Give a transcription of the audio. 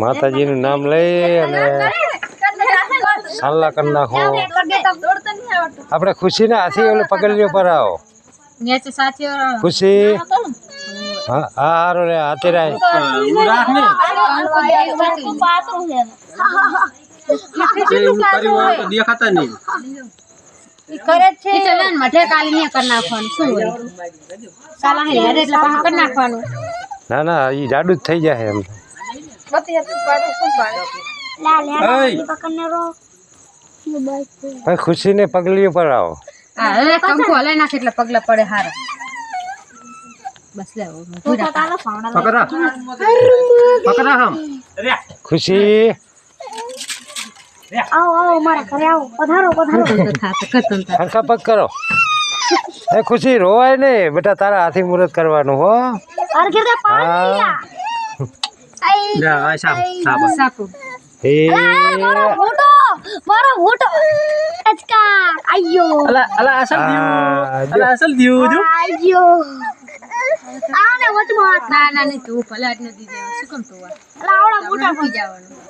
માતાજીનું નામ લઈ અને સાલા કરી નાખો. આપણે ખુશીને હાથી ઓલે પગલીઓ પર આવો. ખુશી હા હારો રે હાથે રાય દેખાતા નહીં કરે છે ચલન મઠે કાલી કરી નાખવાનું શું હોય સાલા હે એટલે પછી કરી નાખવાનું. ના ના ઈ જાડુ જ થઈ જાય એમ. ભાઈ ખુશીને પગલીઓ પર આવો. હા હવે કંકુ હલાઈ નાખે એટલે પગલા પડે હારા. બસ લે પકડા પકડા હમ ખુશી આવો આવો મારા ઘરે આવો પધારો પધારો હરખા પગ કરો. એ ખુશી રોવાય નહીં બેટા, તારા હાથી મુહૂર્ત કરવાનું હો. અરઘે દે પાણી જા આ સાપ એ મારો મોટો અચકા આયો અલા અસલ દીવ જો આયો આને વચમાં ના ના નહીં તું ભલે આજ નથી દેવા શું કેમ તું આવડા મોટા થઈ જવાનું